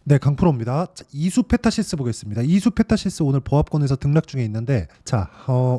네, 강프로입니다. 자, 이수페타시스 보겠습니다. 이수페타시스 오늘 보합권에서 등락 중에 있는데, 자,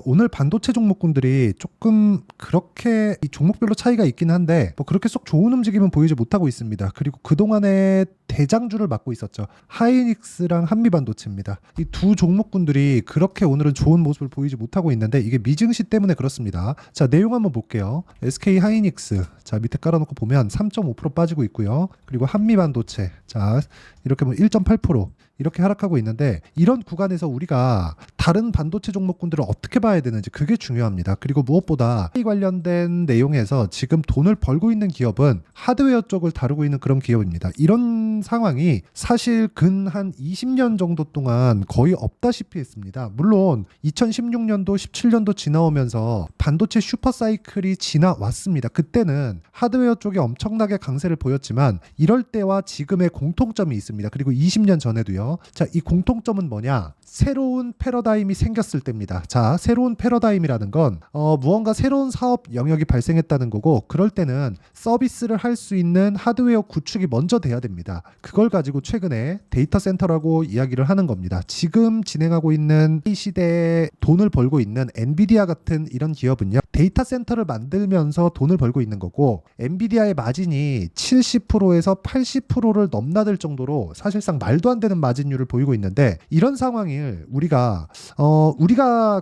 오늘 반도체 종목군들이 조금 그렇게 이 종목별로 차이가 있긴 한데, 뭐 그렇게 쏙 좋은 움직임은 보이지 못하고 있습니다. 그리고 그동안에 대장주를 맡고 있었죠. 하이닉스랑 한미반도체입니다. 이 두 종목군들이 그렇게 오늘은 좋은 모습을 보이지 못하고 있는데, 이게 미증시 때문에 그렇습니다. 자, 내용 한번 볼게요. SK 하이닉스. 자, 밑에 깔아놓고 보면 3.5% 빠지고 있고요. 그리고 한미반도체. 자, 이렇게 보면 1.8% 이렇게 하락하고 있는데, 이런 구간에서 우리가 다른 반도체 종목군들을 어떻게 봐야 되는지 그게 중요합니다. 그리고 무엇보다 이 관련된 내용에서 지금 돈을 벌고 있는 기업은 하드웨어 쪽을 다루고 있는 그런 기업입니다. 이런 상황이 사실 근 한 20년 정도 동안 거의 없다시피 했습니다. 물론 2016년도 17년도 지나오면서 반도체 슈퍼사이클이 지나왔습니다. 그때는 하드웨어 쪽에 엄청나게 강세를 보였지만 이럴 때와 지금의 공통점이 있습니다. 그리고 20년 전에도요. 자, 이 공통점은 뭐냐? 새로운 패러다임이 생겼을 때입니다. 자, 새로운 패러다임이라는 건 무언가 새로운 사업 영역이 발생했다는 거고, 그럴 때는 서비스를 할 수 있는 하드웨어 구축이 먼저 돼야 됩니다. 그걸 가지고 최근에 데이터 센터라고 이야기를 하는 겁니다. 지금 진행하고 있는 이 시대에 돈을 벌고 있는 엔비디아 같은 이런 기업은요, 데이터 센터를 만들면서 돈을 벌고 있는 거고, 엔비디아의 마진이 70%에서 80%를 넘나들 정도로 사실상 말도 안 되는 마진율을 보이고 있는데, 이런 상황을 우리가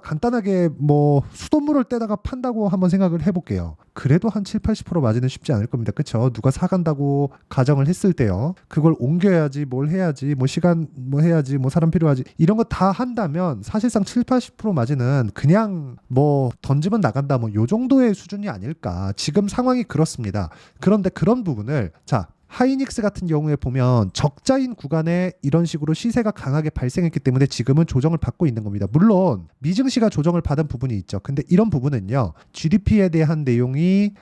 간단하게 뭐 수돗물을 떼다가 판다고 한번 생각을 해볼게요. 그래도 한 7, 80% 마진은 쉽지 않을 겁니다. 그쵸? 누가 사간다고 가정을 했을 때요. 그걸 옮겨야지, 뭘 해야지, 뭐 시간 뭐 해야지, 뭐 사람 필요하지, 이런 거 다 한다면 사실상 7, 80% 마진은 그냥 뭐 던지면 나간다, 뭐 요 정도의 수준이 아닐까. 지금 상황이 그렇습니다. 그런데 그런 부분을, 자, 하이닉스 같은 경우에 보면 적자인 구간에 이런 식으로 시세가 강하게 발생했기 때문에 지금은 조정을 받고 있는 겁니다. 물론 미증시가 조정을 받은 부분이 있죠. 근데 이런 부분은요, GDP에 대한 내용이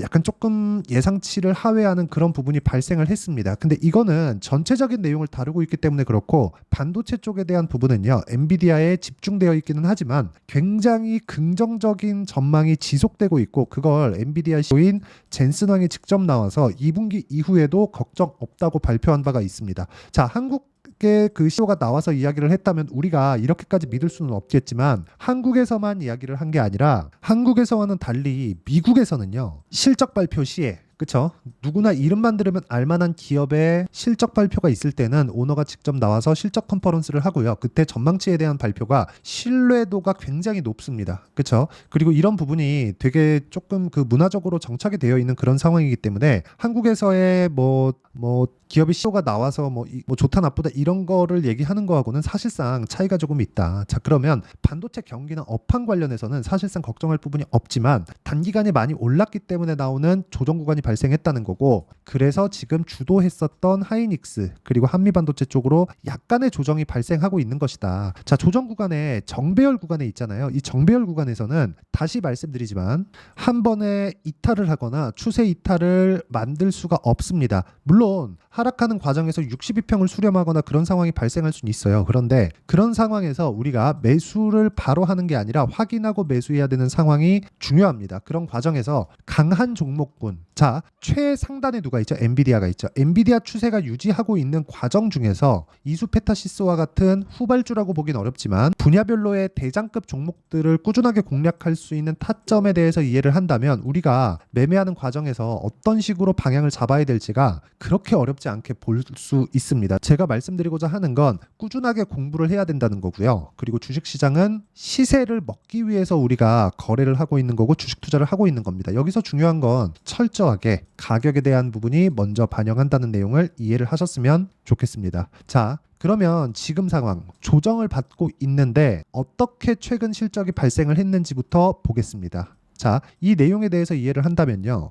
약간 조금 예상치를 하회하는 그런 부분이 발생을 했습니다. 근데 이거는 전체적인 내용을 다루고 있기 때문에 그렇고, 반도체 쪽에 대한 부분은요, 엔비디아에 집중되어 있기는 하지만 굉장히 긍정적인 전망이 지속되고 있고, 그걸 엔비디아 CEO인 젠슨 왕이 직접 나와서 2분기 이후에도 걱정 없다고 발표한 바가 있습니다. 자, 한국의 그 CEO가 나와서 이야기를 했다면 우리가 이렇게까지 믿을 수는 없겠지만, 한국에서만 이야기를 한 게 아니라 한국에서와는 달리 미국에서는요, 실적 발표 시에, 그쵸? 누구나 이름만 들으면 알만한 기업의 실적 발표가 있을 때는 오너가 직접 나와서 실적 컨퍼런스를 하고요. 그때 전망치에 대한 발표가 신뢰도가 굉장히 높습니다. 그쵸? 그리고 이런 부분이 되게 조금 그 문화적으로 정착이 되어 있는 그런 상황이기 때문에 한국에서의 뭐 기업의 CEO가 나와서 뭐 좋다 나쁘다 이런 거를 얘기하는 거하고는 사실상 차이가 조금 있다. 자, 그러면 반도체 경기나 업황 관련해서는 사실상 걱정할 부분이 없지만 단기간에 많이 올랐기 때문에 나오는 조정 구간이 발생했다는 거고, 그래서 지금 주도했었던 하이닉스 그리고 한미반도체 쪽으로 약간의 조정이 발생하고 있는 것이다. 자, 조정 구간에 정배열 구간에 있잖아요. 이 정배열 구간에서는 다시 말씀드리지만 한 번에 이탈을 하거나 추세 이탈을 만들 수가 없습니다. 물론 하락하는 과정에서 62평을 수렴하거나 그런 상황이 발생할 수는 있어요. 그런데 그런 상황에서 우리가 매수를 바로 하는 게 아니라 확인하고 매수해야 되는 상황이 중요합니다. 그런 과정에서 강한 종목군, 자, 최상단에 누가 있죠? 엔비디아가 있죠. 엔비디아 추세가 유지하고 있는 과정 중에서 이수페타시스와 같은 후발주라고 보긴 어렵지만 분야별로의 대장급 종목들을 꾸준하게 공략할 수 있는 타점에 대해서 이해를 한다면 우리가 매매하는 과정에서 어떤 식으로 방향을 잡아야 될지가 그렇게 어렵지 않게 볼 수 있습니다. 제가 말씀드리고자 하는 건 꾸준하게 공부를 해야 된다는 거고요. 그리고 주식시장은 시세를 먹기 위해서 우리가 거래를 하고 있는 거고 주식 투자를 하고 있는 겁니다. 여기서 중요한 건 철저하게 가격에 대한 부분이 먼저 반영한다는 내용을 이해를 하셨으면 좋겠습니다. 자, 그러면 지금 상황, 조정을 받고 있는데 어떻게 최근 실적이 발생을 했는지부터 보겠습니다. 자, 이 내용에 대해서 이해를 한다면요,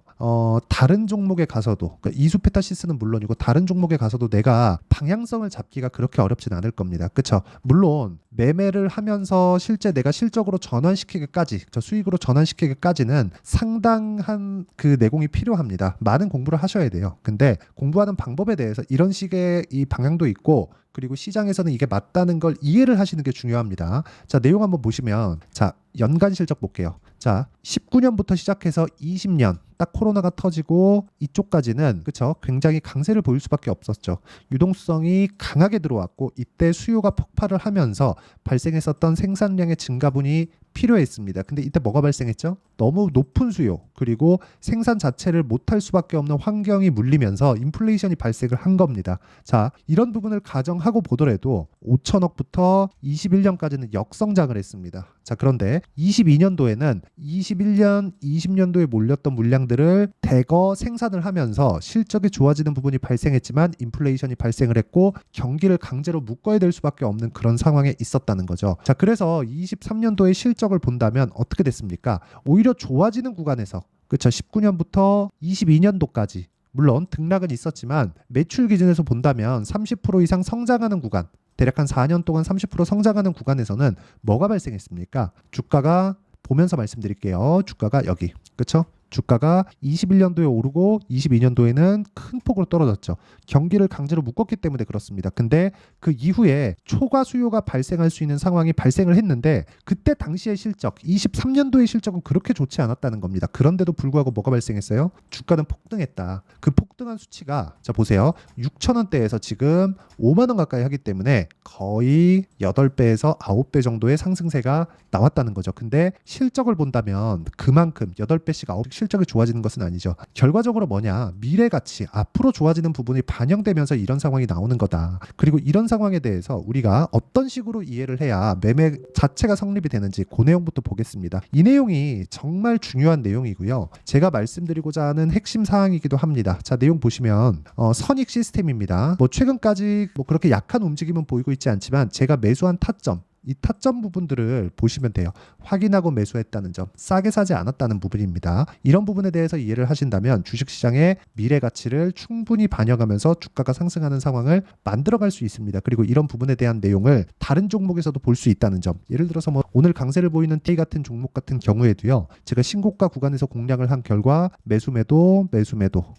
다른 종목에 가서도, 그러니까 이수페타시스는 물론이고 다른 종목에 가서도 내가 방향성을 잡기가 그렇게 어렵진 않을 겁니다. 그쵸? 물론 매매를 하면서 실제 내가 실적으로 전환시키기까지, 저 수익으로 전환시키기까지는 상당한 그 내공이 필요합니다. 많은 공부를 하셔야 돼요. 근데 공부하는 방법에 대해서 이런 식의 이 방향도 있고, 그리고 시장에서는 이게 맞다는 걸 이해를 하시는 게 중요합니다. 자, 내용 한번 보시면 자, 연간 실적 볼게요. 자, 19년부터 시작해서 20년 딱 코로나가 터지고 이쪽까지는 그쵸? 굉장히 강세를 보일 수밖에 없었죠. 유동성이 강하게 들어왔고 이때 수요가 폭발을 하면서 발생했었던 생산량의 증가분이 필요했습니다. 근데 이때 뭐가 발생했죠? 너무 높은 수요 그리고 생산 자체를 못할 수밖에 없는 환경이 물리면서 인플레이션이 발생을 한 겁니다. 자, 이런 부분을 가정하고 보더라도 5천억부터 21년까지는 역성장을 했습니다. 자, 그런데 22년도에는 21년, 20년도에 몰렸던 물량들을 대거 생산을 하면서 실적이 좋아지는 부분이 발생했지만 인플레이션이 발생을 했고 경기를 강제로 묶어야 될 수밖에 없는 그런 상황에 있었다는 거죠. 자, 그래서 23년도의 실적을 본다면 어떻게 됐습니까? 오히려 좋아지는 구간에서 그쵸? 19년부터 22년도까지 물론 등락은 있었지만 매출 기준에서 본다면 30% 이상 성장하는 구간 대략 한 4년 동안 30% 성장하는 구간에서는 뭐가 발생했습니까? 주가가 보면서 말씀드릴게요. 주가가 여기 그쵸? 주가가 21년도에 오르고 22년도에는 큰 폭으로 떨어졌죠. 경기를 강제로 묶었기 때문에 그렇습니다. 근데 그 이후에 초과 수요가 발생할 수 있는 상황이 발생을 했는데 그때 당시의 실적, 23년도의 실적은 그렇게 좋지 않았다는 겁니다. 그런데도 불구하고 뭐가 발생했어요? 주가는 폭등했다. 그 폭등한 수치가 자 보세요. 6,000원대에서 지금 5만 원 가까이 하기 때문에 거의 8배에서 9배 정도의 상승세가 나왔다는 거죠. 근데 실적을 본다면 그만큼 8배씩 9배 실적이 좋아지는 것은 아니죠. 결과적으로 뭐냐? 미래 가치, 앞으로 좋아지는 부분이 반영되면서 이런 상황이 나오는 거다. 그리고 이런 상황에 대해서 우리가 어떤 식으로 이해를 해야 매매 자체가 성립이 되는지 그 내용부터 보겠습니다. 이 내용이 정말 중요한 내용이고요. 제가 말씀드리고자 하는 핵심 사항이기도 합니다. 자, 내용 보시면 선익 시스템입니다. 뭐 최근까지 뭐 그렇게 약한 움직임은 보이고 있지 않지만 제가 매수한 타점 이 타점 부분들을 보시면 돼요. 확인하고 매수했다는 점, 싸게 사지 않았다는 부분입니다. 이런 부분에 대해서 이해를 하신다면 주식시장의 미래 가치를 충분히 반영하면서 주가가 상승하는 상황을 만들어갈 수 있습니다. 그리고 이런 부분에 대한 내용을 다른 종목에서도 볼 수 있다는 점. 예를 들어서 뭐 오늘 강세를 보이는 T 같은 종목 같은 경우에도요. 제가 신고가 구간에서 공략을 한 결과 매수매도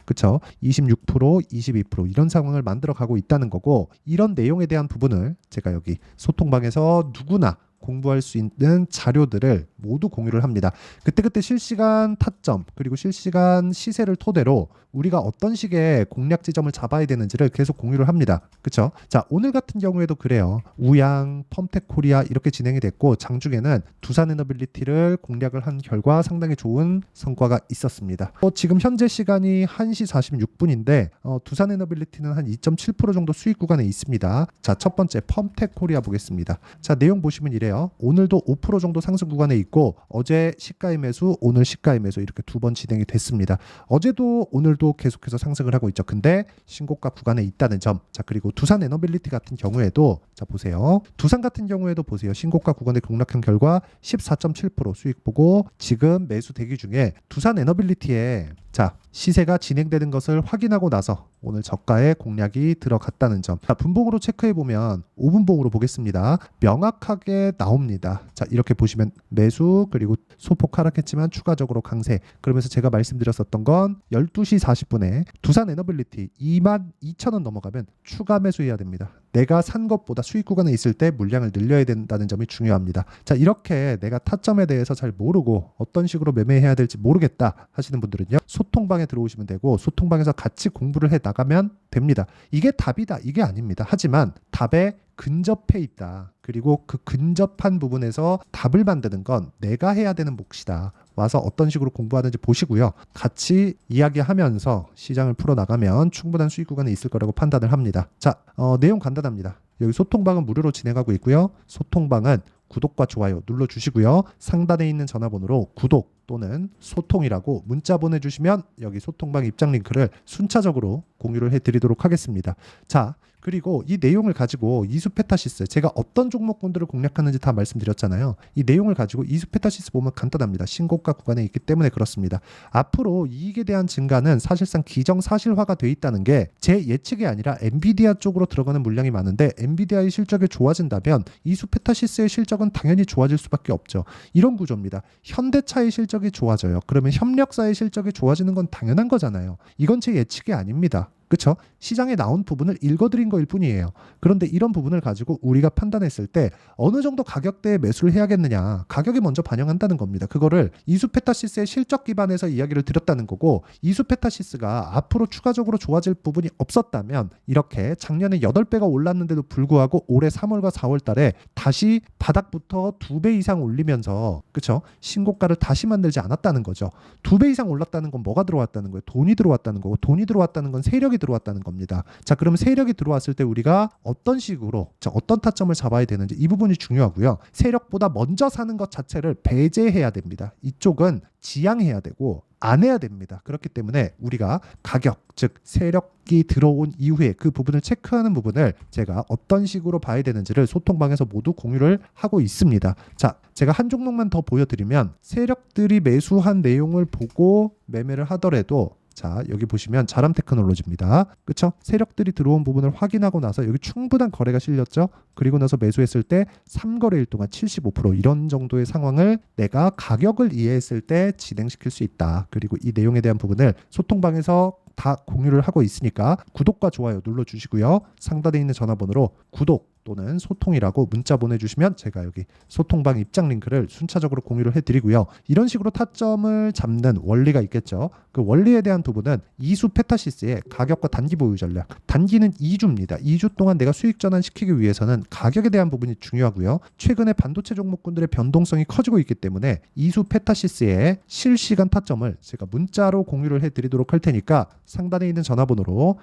그쵸? 26%, 22% 이런 상황을 만들어가고 있다는 거고 이런 내용에 대한 부분을 제가 여기 소통방에서 누구나 공부할 수 있는 자료들을 모두 공유를 합니다. 그때그때 실시간 타점 그리고 실시간 시세를 토대로 우리가 어떤 식의 공략 지점을 잡아야 되는지를 계속 공유를 합니다. 그렇죠? 자, 오늘 같은 경우에도 그래요. 우양, 펌텍코리아 이렇게 진행이 됐고 장중에는 두산에너빌리티를 공략을 한 결과 상당히 좋은 성과가 있었습니다. 지금 현재 시간이 1시 46분인데 두산에너빌리티는 한 2.7% 정도 수익 구간에 있습니다. 자, 첫 번째 펌텍코리아 보겠습니다. 자, 내용 보시면 이래요. 오늘도 5% 정도 상승 구간에 있고 어제 시가의 매수, 오늘 시가의 매수 이렇게 두 번 진행이 됐습니다. 어제도 오늘도 계속해서 상승을 하고 있죠. 근데 신고가 구간에 있다는 점. 자, 그리고 두산 에너빌리티 같은 경우에도 자 보세요. 두산 같은 경우에도 보세요. 신고가 구간에 공략한 결과 14.7% 수익 보고 지금 매수 대기 중에 두산 에너빌리티에 자 시세가 진행되는 것을 확인하고 나서 오늘 저가에 공략이 들어갔다는 점. 자, 분봉으로 체크해보면 5분봉으로 보겠습니다. 명확하게 나옵니다. 자, 이렇게 보시면 매수 그리고 소폭 하락했지만 추가적으로 강세. 그러면서 제가 말씀드렸었던 건 12시 40분에 두산 에너빌리티 22,000원 넘어가면 추가 매수해야 됩니다. 내가 산 것보다 수익 구간에 있을 때 물량을 늘려야 된다는 점이 중요합니다. 자, 이렇게 내가 타점에 대해서 잘 모르고 어떤 식으로 매매해야 될지 모르겠다 하시는 분들은요. 소통방에 들어오시면 되고 소통방에서 같이 공부를 해 나가면 됩니다. 이게 답이다. 이게 아닙니다. 하지만 답에 근접해 있다. 그리고 그 근접한 부분에서 답을 만드는 건 내가 해야 되는 몫이다. 와서 어떤 식으로 공부하는지 보시고요. 같이 이야기하면서 시장을 풀어나가면 충분한 수익 구간에 있을 거라고 판단을 합니다. 자, 내용 간단합니다. 여기 소통방은 무료로 진행하고 있고요. 소통방은 구독과 좋아요 눌러주시고요. 상단에 있는 전화번호로 구독 또는 소통이라고 문자 보내주시면 여기 소통방 입장 링크를 순차적으로 공유를 해드리도록 하겠습니다. 자, 그리고 이 내용을 가지고 이수페타시스 제가 어떤 종목군들을 공략하는지 다 말씀드렸잖아요. 이 내용을 가지고 이수페타시스 보면 간단합니다. 신고가 구간에 있기 때문에 그렇습니다. 앞으로 이익에 대한 증가는 사실상 기정사실화가 돼 있다는 게 제 예측이 아니라 엔비디아 쪽으로 들어가는 물량이 많은데 엔비디아의 실적이 좋아진다면 이수페타시스의 실적은 당연히 좋아질 수밖에 없죠. 이런 구조입니다. 현대차의 실적이 좋아져요. 그러면 협력사의 실적이 좋아지는 건 당연한 거잖아요. 이건 제 예측이 아닙니다. 그렇죠? 시장에 나온 부분을 읽어드린 거일 뿐이에요. 그런데 이런 부분을 가지고 우리가 판단했을 때 어느 정도 가격대에 매수를 해야겠느냐, 가격이 먼저 반영한다는 겁니다. 그거를 이수페타시스의 실적 기반에서 이야기를 드렸다는 거고, 이수페타시스가 앞으로 추가적으로 좋아질 부분이 없었다면 이렇게 작년에 8배가 올랐는데도 불구하고 올해 3월과 4월 달에 다시 바닥부터 2배 이상 올리면서, 그쵸? 신고가를 다시 만들지 않았다는 거죠. 2배 이상 올랐다는 건 뭐가 들어왔다는 거예요? 돈이 들어왔다는 거고, 돈이 들어왔다는 건 세력이 들어왔다는 겁니다. 자, 그럼 세력이 들어왔을 때 우리가 어떤 식으로, 자, 어떤 타점을 잡아야 되는지 이 부분이 중요하고요. 세력보다 먼저 사는 것 자체를 배제해야 됩니다. 이쪽은 지양해야 되고 안 해야 됩니다. 그렇기 때문에 우리가 가격, 즉 세력이 들어온 이후에 그 부분을 체크하는 부분을 제가 어떤 식으로 봐야 되는지를 소통방에서 모두 공유를 하고 있습니다. 자, 제가 한 종목만 더 보여드리면, 세력들이 매수한 내용을 보고 매매를 하더라도, 자, 여기 보시면 자람 테크놀로지입니다. 그쵸? 세력들이 들어온 부분을 확인하고 나서 여기 충분한 거래가 실렸죠? 그리고 나서 매수했을 때 3거래일 동안 75% 이런 정도의 상황을 내가 가격을 이해했을 때 진행시킬 수 있다. 그리고 이 내용에 대한 부분을 소통방에서 다 공유를 하고 있으니까 구독과 좋아요 눌러주시고요. 상단에 있는 전화번호로 구독 또는 소통이라고 문자 보내주시면 제가 여기 소통방 입장 링크를 순차적으로 공유를 해드리고요. 이런 식으로 타점을 잡는 원리가 있겠죠. 그 원리에 대한 부분은 이수페타시스의 가격과 단기 보유 전략. 단기는 2주입니다. 2주 동안 내가 수익 전환시키기 위해서는 가격에 대한 부분이 중요하고요. 최근에 반도체 종목군들의 변동성이 커지고 있기 때문에 이수페타시스의 실시간 타점을 제가 문자로 공유를 해드리도록 할 테니까 상단에 있는 전화번호로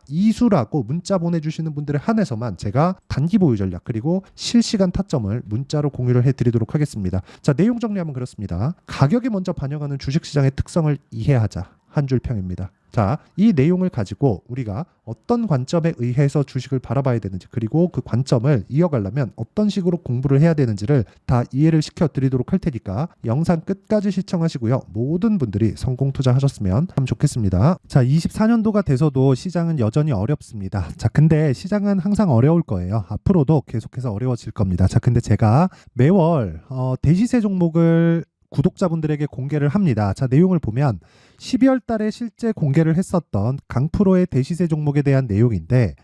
이수라고 문자 보내주시는 분들에 한해서만 제가 단기 보유 전략 그리고 실시간 타점을 문자로 공유를 해드리도록 하겠습니다. 자, 내용 정리하면 그렇습니다. 가격이 먼저 반영하는 주식시장의 특성을 이해하자. 한 줄 평입니다. 자, 이 내용을 가지고 우리가 어떤 관점에 의해서 주식을 바라봐야 되는지, 그리고 그 관점을 이어가려면 어떤 식으로 공부를 해야 되는지를 다 이해를 시켜드리도록 할 테니까 영상 끝까지 시청하시고요. 모든 분들이 성공 투자하셨으면 참 좋겠습니다. 자, 24년도가 돼서도 시장은 여전히 어렵습니다. 자, 근데 시장은 항상 어려울 거예요. 앞으로도 계속해서 어려워질 겁니다. 자, 근데 제가 매월 대시세 종목을 구독자분들에게 공개를 합니다. 자, 내용을 보면 12월 달에 실제 공개를 했었던 강프로의 대시세 종목에 대한 내용인데,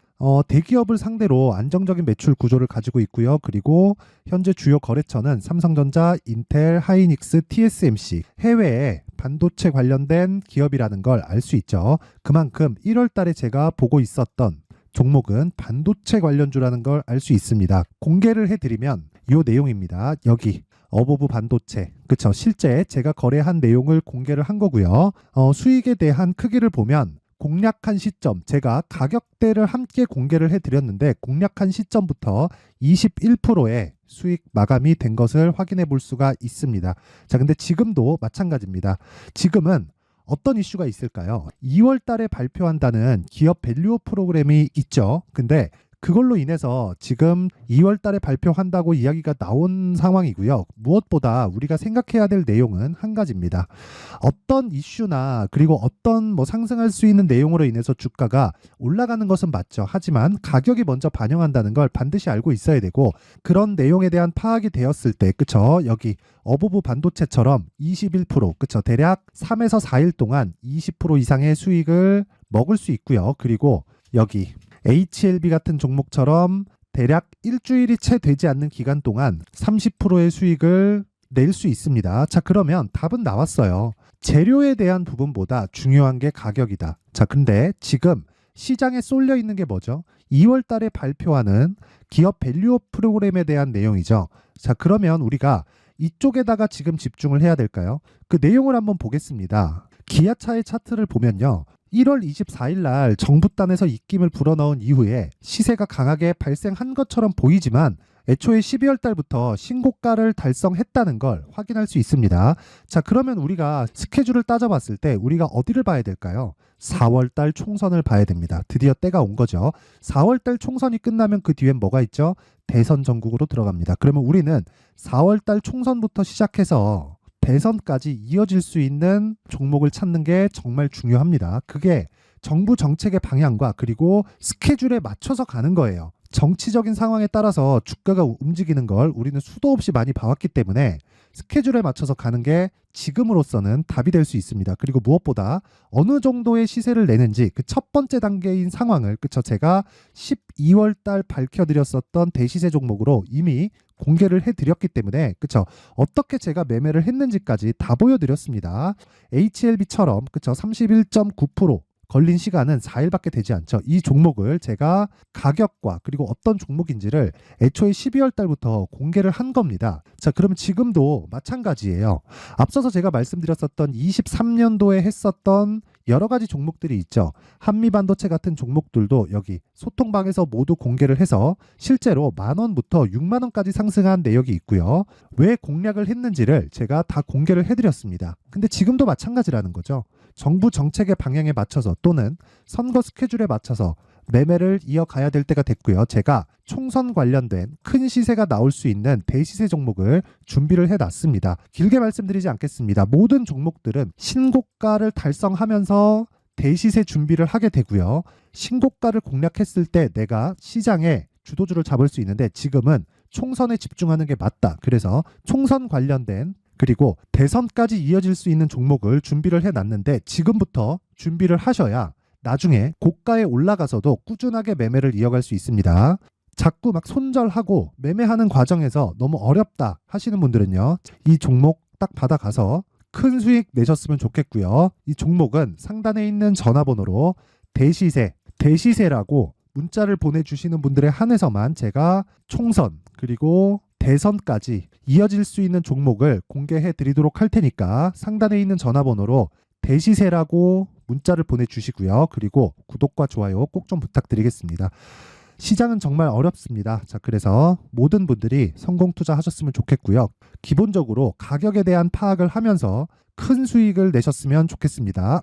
대기업을 상대로 안정적인 매출 구조를 가지고 있고요. 그리고 현재 주요 거래처는 삼성전자, 인텔, 하이닉스, TSMC, 해외에 반도체 관련된 기업이라는 걸 알 수 있죠. 그만큼 1월 달에 제가 보고 있었던 종목은 반도체 관련주라는 걸 알 수 있습니다. 공개를 해드리면 이 내용입니다. 여기 어보브 반도체, 그쵸? 실제 제가 거래한 내용을 공개를 한 거고요. 수익에 대한 크기를 보면 공략한 시점, 제가 가격대를 함께 공개를 해드렸는데 공략한 시점부터 21%의 수익 마감이 된 것을 확인해 볼 수가 있습니다. 자, 근데 지금도 마찬가지입니다. 지금은 어떤 이슈가 있을까요? 2월 달에 발표한다는 기업 밸류업 프로그램이 있죠. 근데 그걸로 인해서 지금 2월 달에 발표한다고 이야기가 나온 상황이고요. 무엇보다 우리가 생각해야 될 내용은 한 가지입니다. 어떤 이슈나 그리고 어떤 상승할 수 있는 내용으로 인해서 주가가 올라가는 것은 맞죠. 하지만 가격이 먼저 반영한다는 걸 반드시 알고 있어야 되고, 그런 내용에 대한 파악이 되었을 때, 그쵸? 여기 어보브 반도체처럼 21%, 그쵸? 대략 3에서 4일 동안 20% 이상의 수익을 먹을 수 있고요. 그리고 여기 HLB 같은 종목처럼 대략 일주일이 채 되지 않는 기간 동안 30%의 수익을 낼 수 있습니다. 자, 그러면 답은 나왔어요. 재료에 대한 부분보다 중요한 게 가격이다. 자, 근데 지금 시장에 쏠려 있는 게 뭐죠? 2월 달에 발표하는 기업 밸류업 프로그램에 대한 내용이죠. 자, 그러면 우리가 이쪽에다가 지금 집중을 해야 될까요? 그 내용을 한번 보겠습니다. 기아차의 차트를 보면요. 1월 24일 날 정부단에서 입김을 불어넣은 이후에 시세가 강하게 발생한 것처럼 보이지만 애초에 12월 달부터 신고가를 달성했다는 걸 확인할 수 있습니다. 자, 그러면 우리가 스케줄을 따져봤을 때 우리가 어디를 봐야 될까요? 4월 달 총선을 봐야 됩니다. 드디어 때가 온 거죠. 4월 달 총선이 끝나면 그 뒤엔 뭐가 있죠? 대선 전국으로 들어갑니다. 그러면 우리는 4월 달 총선부터 시작해서 대선까지 이어질 수 있는 종목을 찾는 게 정말 중요합니다. 그게 정부 정책의 방향과 그리고 스케줄에 맞춰서 가는 거예요. 정치적인 상황에 따라서 주가가 움직이는 걸 우리는 수도 없이 많이 봐왔기 때문에 스케줄에 맞춰서 가는 게 지금으로서는 답이 될 수 있습니다. 그리고 무엇보다 어느 정도의 시세를 내는지 그 첫 번째 단계인 상황을 그쵸 제가 12월 달 밝혀드렸었던 대시세 종목으로 이미 공개를 해드렸기 때문에 그쵸 어떻게 제가 매매를 했는지까지 다 보여드렸습니다. HLB처럼 그쵸 31.9% 걸린 시간은 4일밖에 되지 않죠. 이 종목을 제가 가격과 그리고 어떤 종목인지를 애초에 12월 달부터 공개를 한 겁니다. 자, 그러면 지금도 마찬가지예요. 앞서서 제가 말씀드렸었던 23년도에 했었던 여러 가지 종목들이 있죠. 한미반도체 같은 종목들도 여기 소통방에서 모두 공개를 해서 실제로 10,000원부터 60,000원까지 상승한 내역이 있고요. 왜 공략을 했는지를 제가 다 공개를 해드렸습니다. 근데 지금도 마찬가지라는 거죠. 정부 정책의 방향에 맞춰서 또는 선거 스케줄에 맞춰서 매매를 이어가야 될 때가 됐고요. 제가 총선 관련된 큰 시세가 나올 수 있는 대시세 종목을 준비를 해놨습니다. 길게 말씀드리지 않겠습니다. 모든 종목들은 신고가를 달성하면서 대시세 준비를 하게 되고요. 신고가를 공략했을 때 내가 시장에 주도주를 잡을 수 있는데 지금은 총선에 집중하는 게 맞다. 그래서 총선 관련된 그리고 대선까지 이어질 수 있는 종목을 준비를 해놨는데 지금부터 준비를 하셔야 나중에 고가에 올라가서도 꾸준하게 매매를 이어갈 수 있습니다. 자꾸 막 손절하고 매매하는 과정에서 너무 어렵다 하시는 분들은요. 이 종목 딱 받아가서 큰 수익 내셨으면 좋겠고요. 이 종목은 상단에 있는 전화번호로 대시세라고 문자를 보내주시는 분들에 한해서만 제가 총선 그리고 대선까지 이어질 수 있는 종목을 공개해 드리도록 할 테니까 상단에 있는 전화번호로 대시세라고 문자를 보내주시고요. 그리고 구독과 좋아요 꼭 좀 부탁드리겠습니다. 시장은 정말 어렵습니다. 자, 그래서 모든 분들이 성공 투자하셨으면 좋겠고요. 기본적으로 가격에 대한 파악을 하면서 큰 수익을 내셨으면 좋겠습니다.